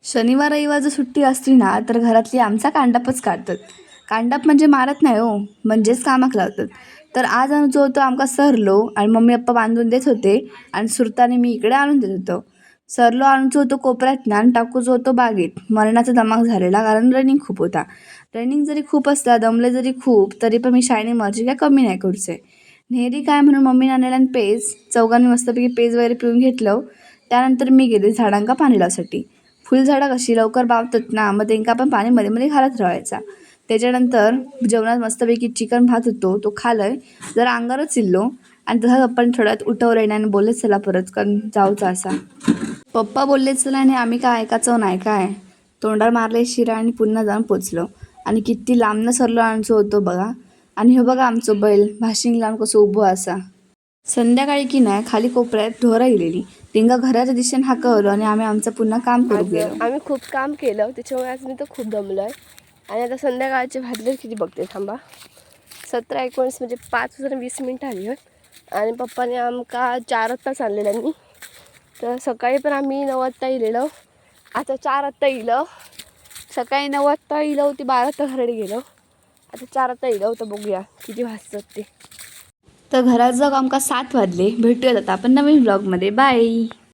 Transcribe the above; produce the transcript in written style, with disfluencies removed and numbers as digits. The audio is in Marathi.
शनिवार रविवार जर सुट्टी असली ना तर घरातली आमचा कांडापच काढतात. कांडाप म्हणजे मारत नाही हो, म्हणजेच कामाक लावतात. तर आज आमचो होतो आमका सरलो आणि मम्मी पप्पा बांधून देत होते आणि सुरताने मी इकडे आणून देत होतो. सरलो आणूचो होतो कोपऱ्यात ना आणि टाकूचो होतो बागेत. मरणाचा धमाक झालेला कारण रनिंग खूप होता. रनिंग जरी खूप असला दमले जरी खूप तरी पण मी शायनी मर्जी काय कमी नाही करूचे. नेहरी काय म्हणून मम्मीने आणलेला पेज चौघांनी मस्तपैकी पेज वगैरे पिऊन घेतलं. त्यानंतर मी गेले झाडांका पाणी लावसाठी. फुलझाडं कशी लवकर बावतात ना, मग त्यांना आपण पाणी मध्ये मध्ये घालत राहायचा. त्याच्यानंतर जेवणात मस्तपैकी चिकन भात होतो तो खालय. जरा अंगावरच चिल्लो आणि तसाच आपण थोड्यात उठवलं आणि बोलले चला परत कारण जाऊचा असा. पप्पा बोलले चला आणि आम्ही काय ऐकायचं नाही काय. तोंडावर मारले शिरा आणि पुन्हा जाऊन पोचलो. आणि किती लांबनं सरलो आमचं होतो बघा. आणि हे बघा आमचं बैल भाशिंग लावून कसं उभं असा. संध्याकाळी की नाही खाली कोपऱ्यात ढोरं गेलेली. तिंगा घराच्या दिशेने हाकवलं आणि आम्ही आमचं पुन्हा काम करू आज गेलो. आम्ही खूप काम केलं त्याच्यामुळे आज मी तर खूप दमलो आहे. आणि आता संध्याकाळचे भाजले किती बघते थांबा 17-19 म्हणजे 5-20 मिनिटं आली आहेत. आणि पप्पाने आमका 4 वाजता आणलेल्यांनी. तर सकाळी पण आम्ही 9 वाजता इलेलो. आता 4 वाजता इलं. सकाळी 9 वाजता इलं होती 12 वाजता घराडे गेलो. आता 4 वाजता इलं होतं बघूया किती वाजतात ते. तर घरात जाऊ आमका 7 वाजले. भेटूयात आता आपण नवीन ब्लॉगमध्ये. बाय.